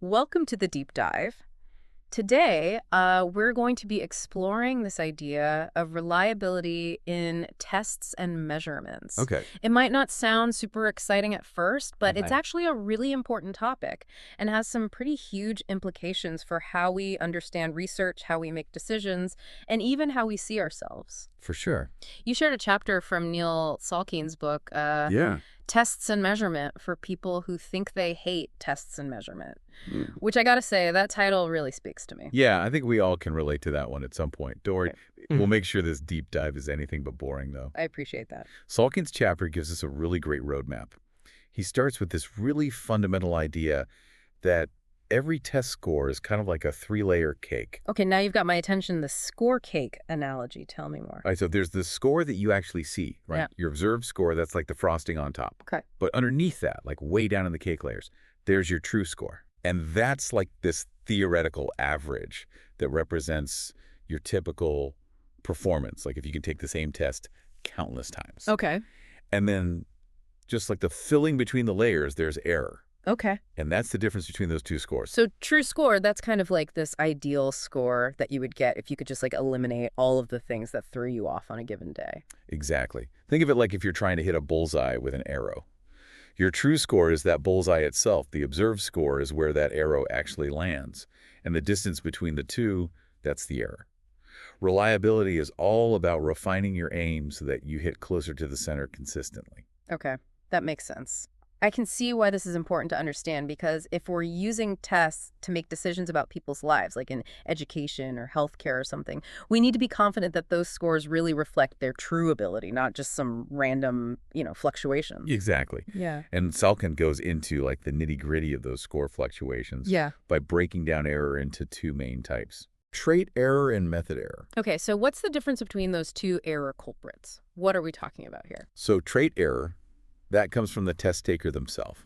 Welcome to the deep dive. Today, we're going to be exploring this idea of reliability in tests and measurements. Okay. It might not sound super exciting at first, but it's Right. actually a really important topic and has some pretty huge implications for how we understand research, how we make decisions, and even how we see ourselves. For sure. You shared a chapter from Neil Salkind's book, Yeah. Tests and Measurement for People Who Think They Hate Tests and Measurement. Mm. Which I gotta say, that title really speaks to me. Yeah, I think we all can relate to that one at some point. Don't worry. Okay. We'll make sure this deep dive is anything but boring, though. I appreciate that. Salkind's chapter gives us a really great roadmap. He starts with this really fundamental idea that every test score is kind of like a three-layer cake. Okay, now you've got my attention, the score cake analogy. Tell me more. All right, so there's the score that you actually see, right? Yeah. Your observed score, that's like the frosting on top. Okay. But underneath that, like way down in the cake layers, there's your true score. And that's like this theoretical average that represents your typical performance. Like if you can take the same test countless times. Okay. And then just like the filling between the layers, there's error. Okay. And that's the difference between those two scores. So true score, that's kind of like this ideal score that you would get if you could just like eliminate all of the things that threw you off on a given day. Exactly. Think of it like if you're trying to hit a bullseye with an arrow. Your true score is that bullseye itself. The observed score is where that arrow actually lands. And the distance between the two, that's the error. Reliability is all about refining your aim so that you hit closer to the center consistently. Okay, that makes sense. I can see why this is important to understand because if we're using tests to make decisions about people's lives, like in education or healthcare or something, we need to be confident that those scores really reflect their true ability, not just some random, fluctuations. Exactly. Yeah. And Salkind goes into like the nitty-gritty of those score fluctuations Yeah. by breaking down error into two main types: trait error and method error. Okay, so what's the difference between those two error culprits? What are we talking about here? So trait error, that comes from the test taker themselves.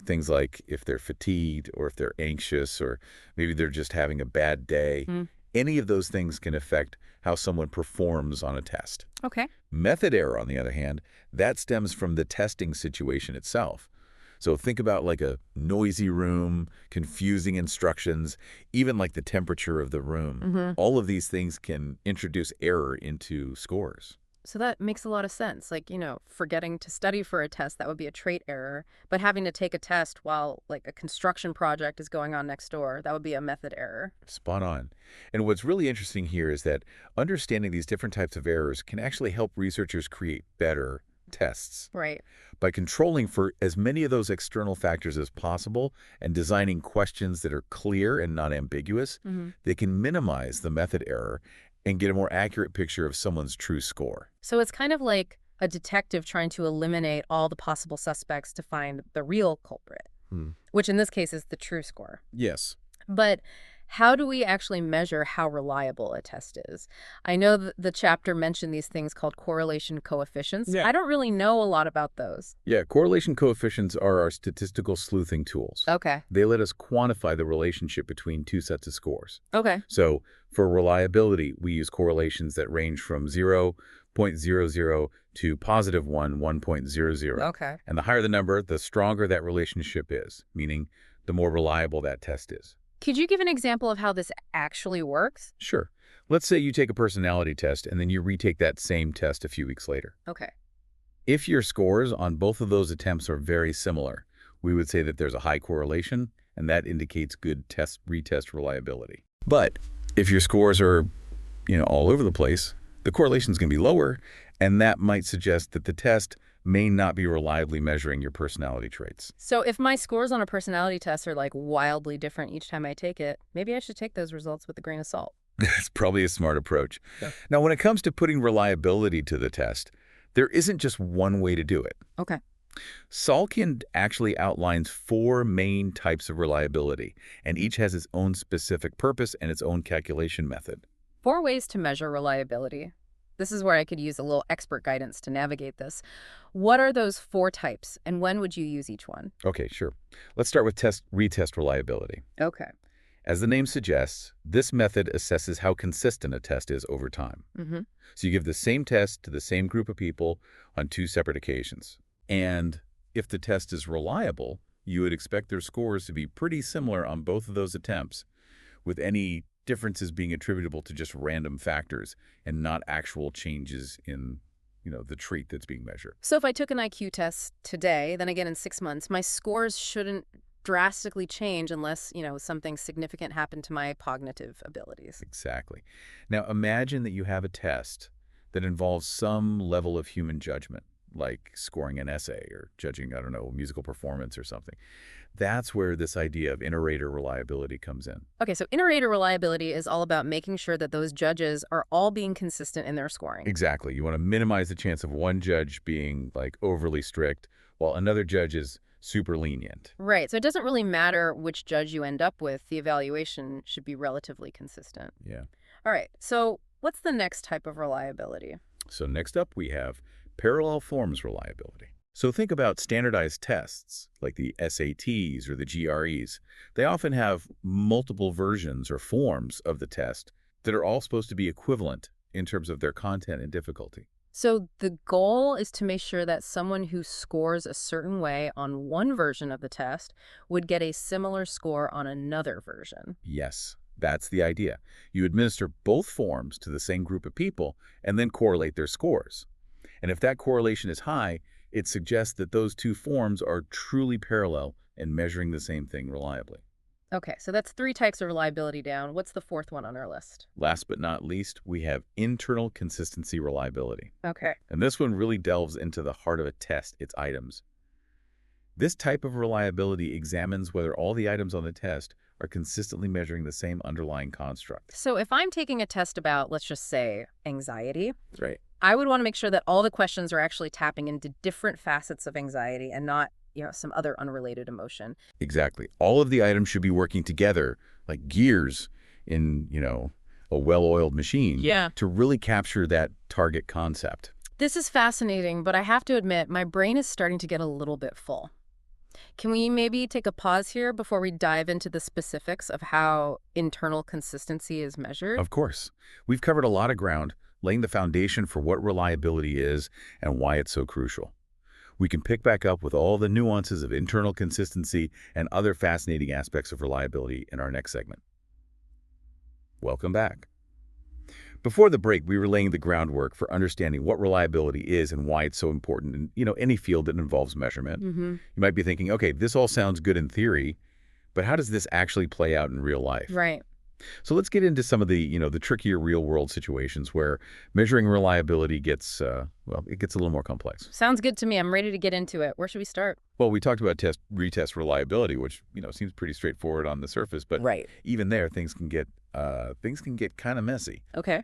Things like if they're fatigued or if they're anxious or maybe they're just having a bad day. Any of those things can affect how someone performs on a test. Okay. Method error, on the other hand, that stems from the testing situation itself. So think about like a noisy room, confusing instructions, even like the temperature of the room. All of these things can introduce error into scores. So that makes a lot of sense. Like, forgetting to study for a test, that would be a trait error. But having to take a test while, like, a construction project is going on next door, that would be a method error. Spot on. And what's really interesting here is that understanding these different types of errors can actually help researchers create better tests. Right. By controlling for as many of those external factors as possible and designing questions that are clear and not ambiguous, they can minimize the method error and get a more accurate picture of someone's true score. So it's kind of like a detective trying to eliminate all the possible suspects to find the real culprit, which in this case is the true score. Yes. But how do we actually measure how reliable a test is? I know the chapter mentioned these things called correlation coefficients. Yeah. I don't really know a lot about those. Yeah, correlation coefficients are our statistical sleuthing tools. Okay. They let us quantify the relationship between two sets of scores. Okay. So for reliability, we use correlations that range from 0.00 to positive 1.00. Okay. And the higher the number, the stronger that relationship is, meaning the more reliable that test is. Could you give an example of how this actually works? Sure. Let's say you take a personality test and then you retake that same test a few weeks later. Okay. If your scores on both of those attempts are very similar, we would say that there's a high correlation, and that indicates good retest reliability. But if your scores are, all over the place, the correlation is going to be lower, and that might suggest that the test may not be reliably measuring your personality traits. So if my scores on a personality test are like wildly different each time I take it, maybe I should take those results with a grain of salt. That's probably a smart approach. Yeah. Now, when it comes to putting reliability to the test, there isn't just one way to do it. Okay. Salkind actually outlines 4 main types of reliability, and each has its own specific purpose and its own calculation method. 4 ways to measure reliability. This is where I could use a little expert guidance to navigate this. What are those 4 types, and when would you use each one? Okay, sure. Let's start with retest reliability. Okay. As the name suggests, this method assesses how consistent a test is over time. So you give the same test to the same group of people on 2 separate occasions. And if the test is reliable, You would expect their scores to be pretty similar on both of those attempts, with any differences being attributable to just random factors and not actual changes in, the trait that's being measured. So if I took an IQ test today, then again in 6 months, my scores shouldn't drastically change unless, something significant happened to my cognitive abilities. Exactly. Now, imagine that you have a test that involves some level of human judgment, like scoring an essay or judging, I don't know, musical performance or something. That's where this idea of inter-rater reliability comes in. Okay, so inter-rater reliability is all about making sure that those judges are all being consistent in their scoring. Exactly. You want to minimize the chance of one judge being, like, overly strict while another judge is super lenient. Right, so it doesn't really matter which judge you end up with. The evaluation should be relatively consistent. Yeah. All right, so what's the next type of reliability? So next up, we have parallel forms reliability. So think about standardized tests, like the SATs or the GREs. They often have multiple versions or forms of the test that are all supposed to be equivalent in terms of their content and difficulty. So the goal is to make sure that someone who scores a certain way on one version of the test would get a similar score on another version. Yes, that's the idea. You administer both forms to the same group of people and then correlate their scores. And if that correlation is high, it suggests that those two forms are truly parallel and measuring the same thing reliably. Okay, so that's 3 types of reliability down. What's the 4th one on our list? Last but not least, we have internal consistency reliability. Okay. And this one really delves into the heart of a test, its items. This type of reliability examines whether all the items on the test are consistently measuring the same underlying construct. So if I'm taking a test about, let's just say, anxiety, Right. I would want to make sure that all the questions are actually tapping into different facets of anxiety and not, some other unrelated emotion. Exactly. All of the items should be working together like gears in, a well-oiled machine to really capture that target concept. This is fascinating, but I have to admit, my brain is starting to get a little bit full. Can we maybe take a pause here before we dive into the specifics of how internal consistency is measured? Of course. We've covered a lot of ground, laying the foundation for what reliability is and why it's so crucial. We can pick back up with all the nuances of internal consistency and other fascinating aspects of reliability in our next segment. Welcome back. Before the break, we were laying the groundwork for understanding what reliability is and why it's so important in, any field that involves measurement. Mm-hmm. You might be thinking, okay, this all sounds good in theory, but how does this actually play out in real life? Right. So let's get into some of the, the trickier real-world situations where measuring reliability gets, it gets a little more complex. Sounds good to me. I'm ready to get into it. Where should we start? Well, we talked about retest reliability, which, seems pretty straightforward on the surface, but Right. even there, things can get kind of messy. Okay.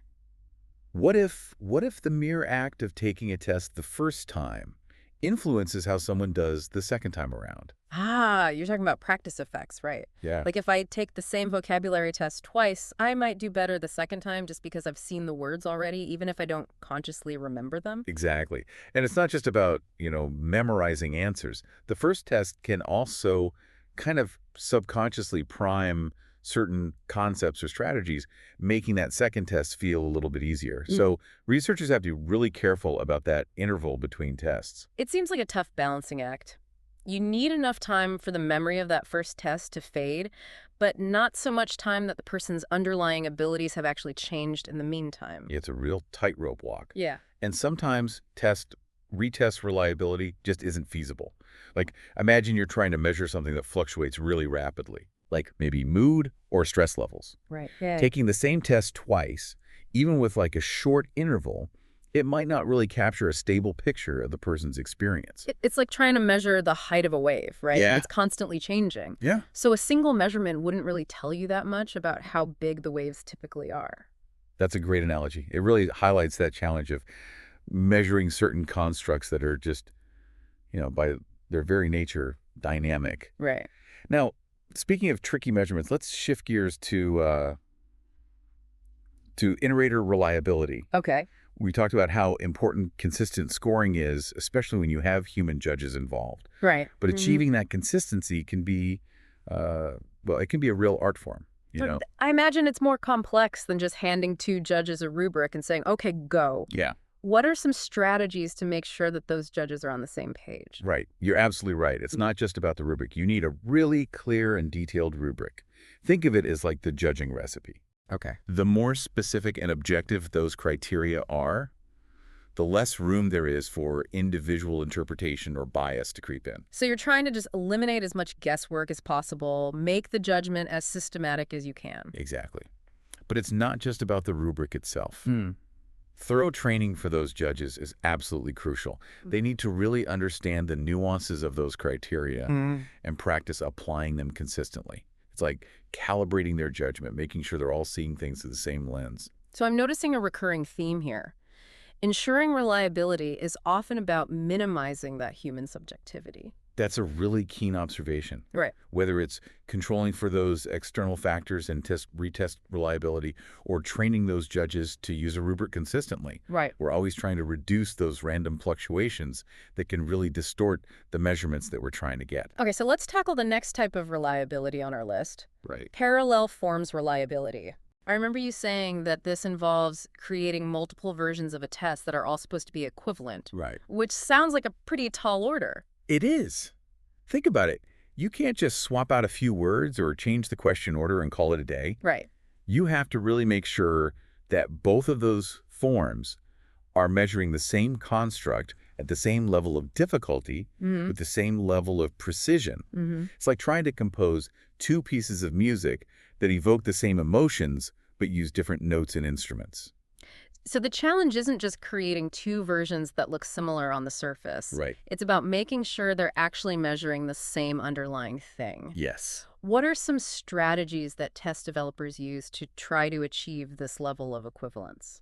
What if the mere act of taking a test the first time influences how someone does the second time around? Ah, you're talking about practice effects, right? Yeah. Like if I take the same vocabulary test twice, I might do better the second time just because I've seen the words already, even if I don't consciously remember them. Exactly. And it's not just about, memorizing answers. The first test can also kind of subconsciously prime certain concepts or strategies, making that second test feel a little bit easier. So researchers have to be really careful about that interval between tests. It seems like a tough balancing act. You need enough time for the memory of that first test to fade, but not so much time that the person's underlying abilities have actually changed in the meantime. It's a real tightrope walk. Yeah. And sometimes retest reliability just isn't feasible. Like, imagine you're trying to measure something that fluctuates really rapidly, like maybe mood or stress levels. Right. Yeah. Taking the same test twice, even with like a short interval, it might not really capture a stable picture of the person's experience. It's like trying to measure the height of a wave, right? Yeah. It's constantly changing. Yeah. So a single measurement wouldn't really tell you that much about how big the waves typically are. That's a great analogy. It really highlights that challenge of measuring certain constructs that are just, by their very nature, dynamic. Right. Now, speaking of tricky measurements, let's shift gears to inter-rater reliability. Okay. We talked about how important consistent scoring is, especially when you have human judges involved. Right. But achieving that consistency can be, it can be a real art form, I imagine it's more complex than just handing 2 judges a rubric and saying, okay, go. Yeah. What are some strategies to make sure that those judges are on the same page? Right. You're absolutely right. It's not just about the rubric. You need a really clear and detailed rubric. Think of it as like the judging recipe. Okay. The more specific and objective those criteria are, the less room there is for individual interpretation or bias to creep in. So you're trying to just eliminate as much guesswork as possible, make the judgment as systematic as you can. Exactly. But it's not just about the rubric itself. Hmm. Thorough training for those judges is absolutely crucial. They need to really understand the nuances of those criteria and practice applying them consistently. It's like calibrating their judgment, making sure they're all seeing things through the same lens. So I'm noticing a recurring theme here. Ensuring reliability is often about minimizing that human subjectivity. That's a really keen observation. Right. Whether it's controlling for those external factors and retest reliability or training those judges to use a rubric consistently. Right. We're always trying to reduce those random fluctuations that can really distort the measurements that we're trying to get. Okay, so let's tackle the next type of reliability on our list. Right. Parallel forms reliability. I remember you saying that this involves creating multiple versions of a test that are all supposed to be equivalent. Right. Which sounds like a pretty tall order. It is. Think about it. You can't just swap out a few words or change the question order and call it a day. Right. You have to really make sure that both of those forms are measuring the same construct at the same level of difficulty with the same level of precision. It's like trying to compose two pieces of music that evoke the same emotions but use different notes and instruments. So the challenge isn't just creating two versions that look similar on the surface. Right. It's about making sure they're actually measuring the same underlying thing. Yes. What are some strategies that test developers use to try to achieve this level of equivalence?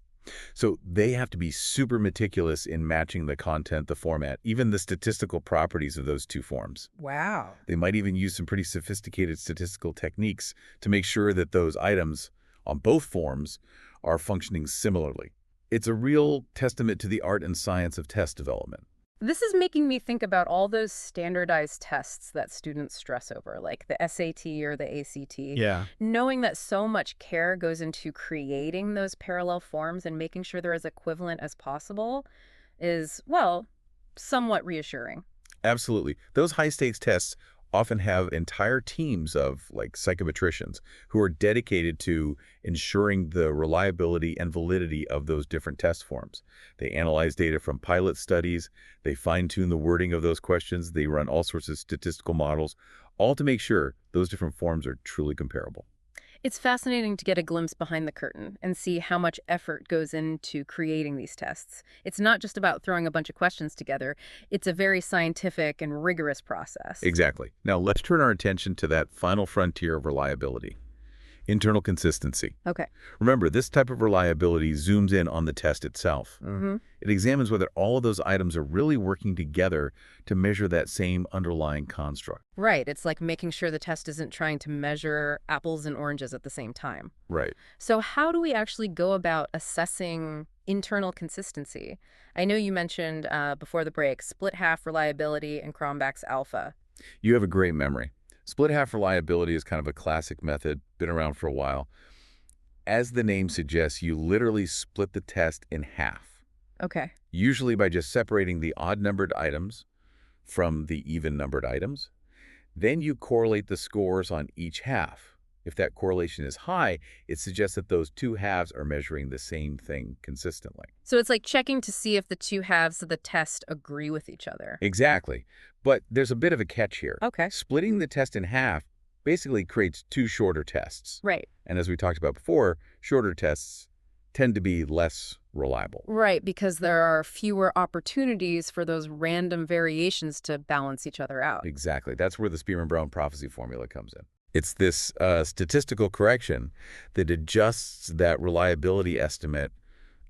So they have to be super meticulous in matching the content, the format, even the statistical properties of those two forms. Wow. They might even use some pretty sophisticated statistical techniques to make sure that those items on both forms are functioning similarly. It's a real testament to the art and science of test development. This is making me think about all those standardized tests that students stress over, like the SAT or the ACT. Yeah. Knowing that so much care goes into creating those parallel forms and making sure they're as equivalent as possible is, well, somewhat reassuring. Absolutely. Those high-stakes tests often have entire teams of psychometricians who are dedicated to ensuring the reliability and validity of those different test forms. They analyze data from pilot studies, they fine-tune the wording of those questions, they run all sorts of statistical models, all to make sure those different forms are truly comparable. It's fascinating to get a glimpse behind the curtain and see how much effort goes into creating these tests. It's not just about throwing a bunch of questions together. It's a very scientific and rigorous process. Exactly. Now let's turn our attention to that final frontier of reliability. Internal consistency. Okay. Remember, this type of reliability zooms in on the test itself. It examines whether all of those items are really working together to measure that same underlying construct. Right. It's like making sure the test isn't trying to measure apples and oranges at the same time. Right. So how do we actually go about assessing internal consistency? I know you mentioned before the break, split half reliability and Cronbach's alpha. You have a great memory. Split half reliability is kind of a classic method, been around for a while. As the name suggests, you literally split the test in half. Okay. Usually by just separating the odd-numbered items from the even-numbered items. Then you correlate the scores on each half. If that correlation is high, it suggests that those two halves are measuring the same thing consistently. So it's like checking to see if the two halves of the test agree with each other. Exactly. But there's a bit of a catch here. Okay. Splitting the test in half basically creates two shorter tests. Right. And as we talked about before, shorter tests tend to be less reliable. Right, because there are fewer opportunities for those random variations to balance each other out. Exactly. That's where the Spearman-Brown prophecy formula comes in. It's this statistical correction that adjusts that reliability estimate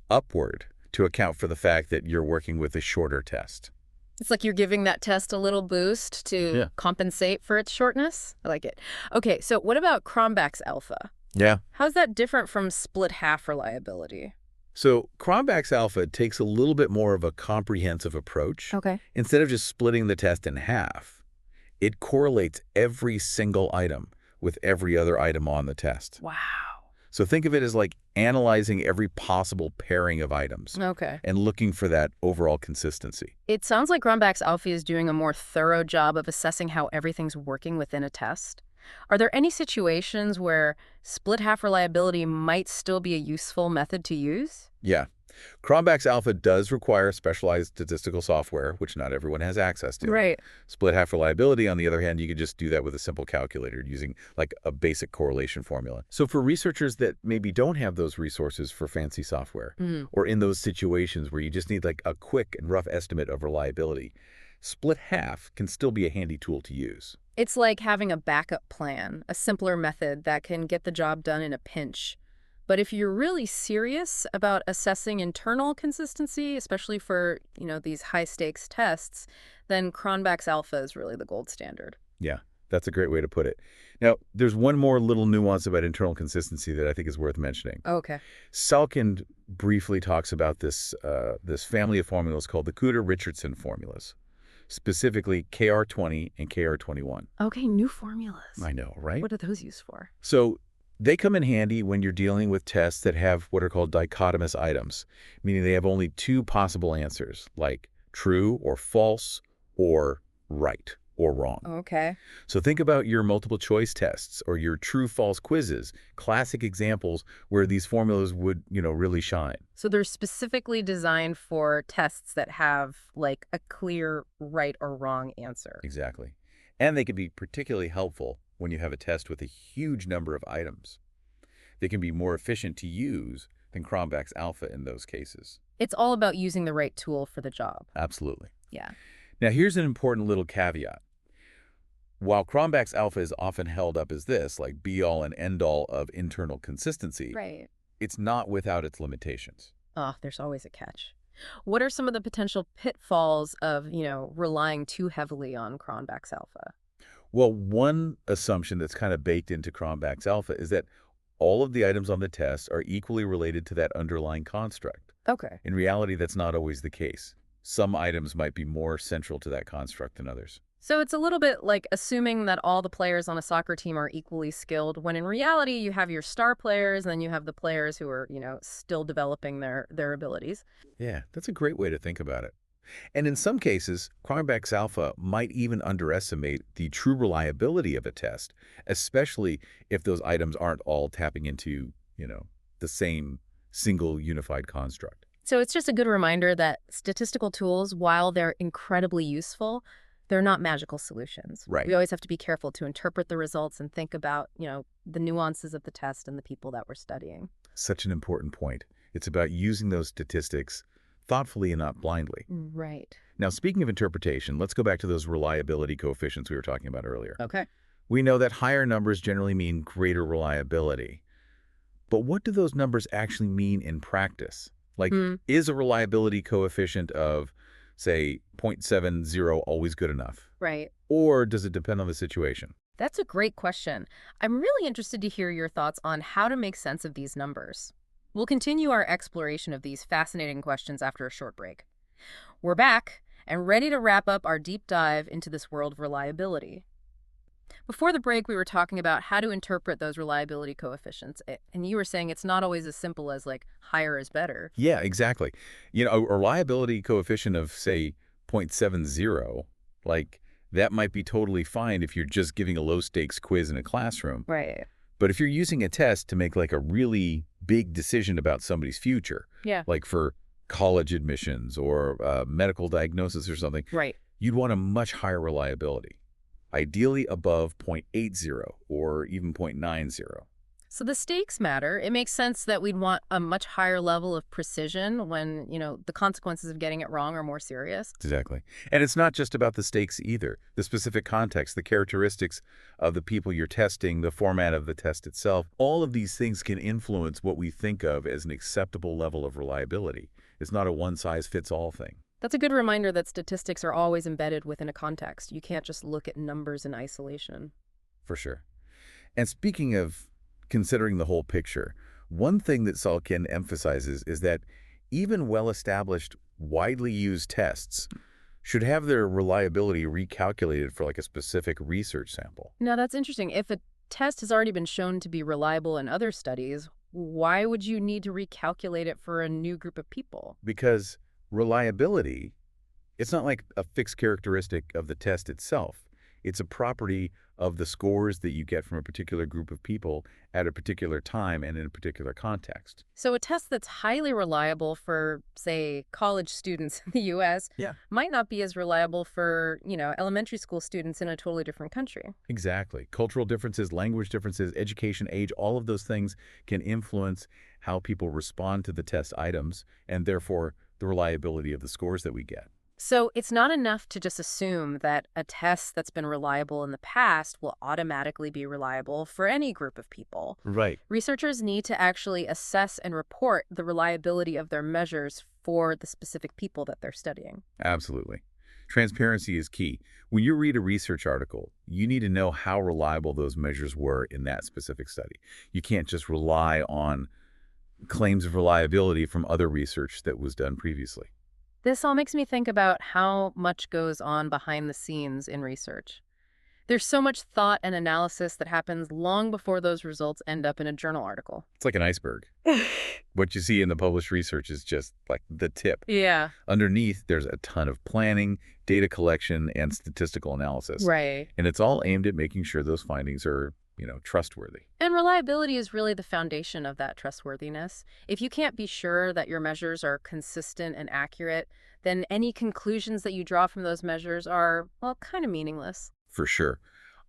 upward to account for the fact that you're working with a shorter test. It's like you're giving that test a little boost to compensate for its shortness. I like it. Okay, so what about Cronbach's alpha? Yeah. How's that different from split half reliability? So Cronbach's alpha takes a little bit more of a comprehensive approach. Okay. Instead of just splitting the test in half, it correlates every single item with every other item on the test. Wow. So think of it as like analyzing every possible pairing of items Okay. and looking for that overall consistency. It sounds like Grumback's alpha is doing a more thorough job of assessing how everything's working within a test. Are there any situations where split half reliability might still be a useful method to use? Yeah. Cronbach's alpha does require specialized statistical software, which not everyone has access to. Right. Split half reliability, on the other hand, you could just do that with a simple calculator using like a basic correlation formula. So for researchers that maybe don't have those resources for fancy software, Mm. or in those situations where you just need like a quick and rough estimate of reliability, split half can still be a handy tool to use. It's like having a backup plan, a simpler method that can get the job done in a pinch. But if you're really serious about assessing internal consistency, especially for, these high-stakes tests, then Cronbach's alpha is really the gold standard. Yeah, that's a great way to put it. Now, there's one more little nuance about internal consistency that I think is worth mentioning. Okay. Salkind briefly talks about this family of formulas called the Kuder-Richardson formulas, specifically KR20 and KR21. Okay, new formulas. I know, right? What are those used for? So they come in handy when you're dealing with tests that have what are called dichotomous items, meaning they have only two possible answers, like true or false or right or wrong. Okay. So think about your multiple choice tests or your true-false quizzes, classic examples where these formulas would, really shine. So they're specifically designed for tests that have, like, a clear right or wrong answer. Exactly. And they can be particularly helpful when you have a test with a huge number of items. They can be more efficient to use than Cronbach's alpha in those cases. It's all about using the right tool for the job. Absolutely. Yeah. Now, here's an important little caveat. While Cronbach's alpha is often held up as this, like be-all and end-all of internal consistency, Right. it's not without its limitations. Oh, there's always a catch. What are some of the potential pitfalls of, relying too heavily on Cronbach's alpha? Well, one assumption that's kind of baked into Cronbach's alpha is that all of the items on the test are equally related to that underlying construct. Okay. In reality, that's not always the case. Some items might be more central to that construct than others. So it's a little bit like assuming that all the players on a soccer team are equally skilled, when in reality you have your star players and then you have the players who are, still developing their abilities. Yeah, that's a great way to think about it. And in some cases, Cronbach's alpha might even underestimate the true reliability of a test, especially if those items aren't all tapping into, the same single unified construct. So it's just a good reminder that statistical tools, while they're incredibly useful, they're not magical solutions. Right. We always have to be careful to interpret the results and think about, the nuances of the test and the people that we're studying. Such an important point. It's about using those statistics thoughtfully and not blindly. Right. Now, speaking of interpretation, let's go back to those reliability coefficients we were talking about earlier. Okay. We know that higher numbers generally mean greater reliability. But what do those numbers actually mean in practice? Like, is a reliability coefficient of, say, 0.70 always good enough? Right. Or does it depend on the situation? That's a great question. I'm really interested to hear your thoughts on how to make sense of these numbers. We'll continue our exploration of these fascinating questions after a short break. We're back and ready to wrap up our deep dive into this world of reliability. Before the break, we were talking about how to interpret those reliability coefficients, and you were saying it's not always as simple as, like, higher is better. Yeah, exactly. A reliability coefficient of, say, 0.70, like, that might be totally fine if you're just giving a low-stakes quiz in a classroom. Right. But if you're using a test to make, like, a really big decision about somebody's future, Yeah. like for college admissions or medical diagnosis or something, Right. you'd want a much higher reliability, ideally above 0.80 or even 0.90. So the stakes matter. It makes sense that we'd want a much higher level of precision when, the consequences of getting it wrong are more serious. Exactly. And it's not just about the stakes either. The specific context, the characteristics of the people you're testing, the format of the test itself, all of these things can influence what we think of as an acceptable level of reliability. It's not a one-size-fits-all thing. That's a good reminder that statistics are always embedded within a context. You can't just look at numbers in isolation. For sure. And speaking of considering the whole picture, one thing that Salkind emphasizes is that even well-established, widely used tests should have their reliability recalculated for like a specific research sample. Now, that's interesting. If a test has already been shown to be reliable in other studies, Why would you need to recalculate it for a new group of people? Because reliability, it's not like a fixed characteristic of the test itself. It's a property of the scores that you get from a particular group of people at a particular time and in a particular context. So a test that's highly reliable for, say, college students in the US Yeah. might not be as reliable for, elementary school students in a totally different country. Exactly. Cultural differences, language differences, education, age, all of those things can influence how people respond to the test items and therefore the reliability of the scores that we get. So it's not enough to just assume that a test that's been reliable in the past will automatically be reliable for any group of people. Right. Researchers need to actually assess and report the reliability of their measures for the specific people that they're studying. Absolutely. Transparency is key. When you read a research article, you need to know how reliable those measures were in that specific study. You can't just rely on claims of reliability from other research that was done previously. This all makes me think about how much goes on behind the scenes in research. There's so much thought and analysis that happens long before those results end up in a journal article. It's like an iceberg. What you see in the published research is just like the tip. Yeah. Underneath, there's a ton of planning, data collection, and statistical analysis. Right. And it's all aimed at making sure those findings are, trustworthy. And reliability is really the foundation of that trustworthiness. If you can't be sure that your measures are consistent and accurate, then any conclusions that you draw from those measures are, well, kind of meaningless. For sure.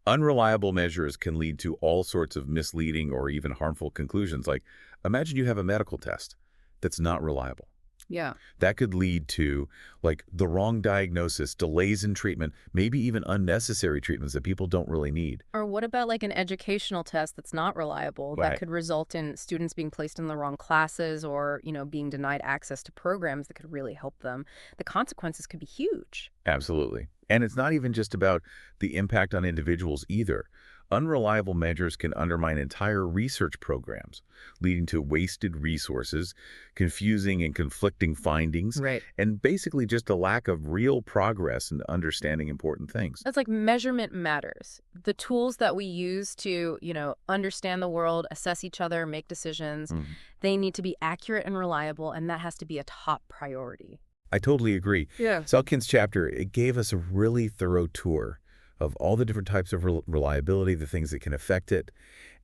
Unreliable measures can lead to all sorts of misleading or even harmful conclusions. Like, imagine you have a medical test that's not reliable. Yeah. That could lead to, like, the wrong diagnosis, delays in treatment, maybe even unnecessary treatments that people don't really need. Or what about like an educational test that's not reliable that Right. could result in students being placed in the wrong classes or, being denied access to programs that could really help them? The consequences could be huge. Absolutely. And it's not even just about the impact on individuals either. Unreliable measures can undermine entire research programs, leading to wasted resources, confusing and conflicting findings, Right. and basically just a lack of real progress in understanding important things. That's like measurement matters. The tools that we use to, understand the world, assess each other, make decisions, Mhm. they need to be accurate and reliable, and that has to be a top priority. I totally agree. Yeah. Salkind's chapter, it gave us a really thorough tour of all the different types of reliability, the things that can affect it,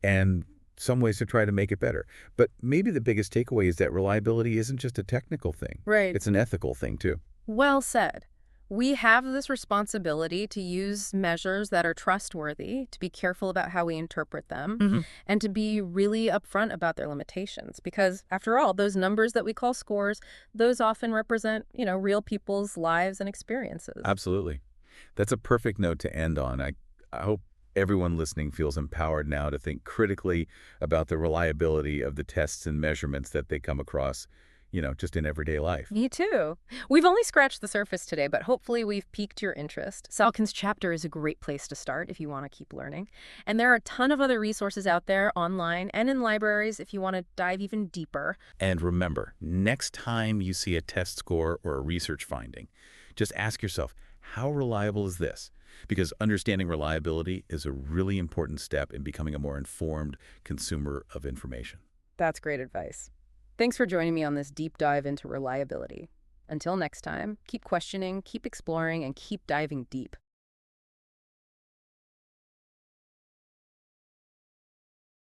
and some ways to try to make it better. But maybe the biggest takeaway is that reliability isn't just a technical thing. Right. It's an ethical thing, too. Well said. We have this responsibility to use measures that are trustworthy, to be careful about how we interpret them, and to be really upfront about their limitations. Because after all, those numbers that we call scores, those often represent, real people's lives and experiences. Absolutely. That's a perfect note to end on. I hope everyone listening feels empowered now to think critically about the reliability of the tests and measurements that they come across, just in everyday life. Me too. We've only scratched the surface today, but hopefully we've piqued your interest. Salkind's chapter is a great place to start if you want to keep learning. And there are a ton of other resources out there online and in libraries if you want to dive even deeper. And remember, next time you see a test score or a research finding, just ask yourself, how reliable is this? Because understanding reliability is a really important step in becoming a more informed consumer of information. That's great advice. Thanks for joining me on this deep dive into reliability. Until next time, keep questioning, keep exploring, and keep diving deep.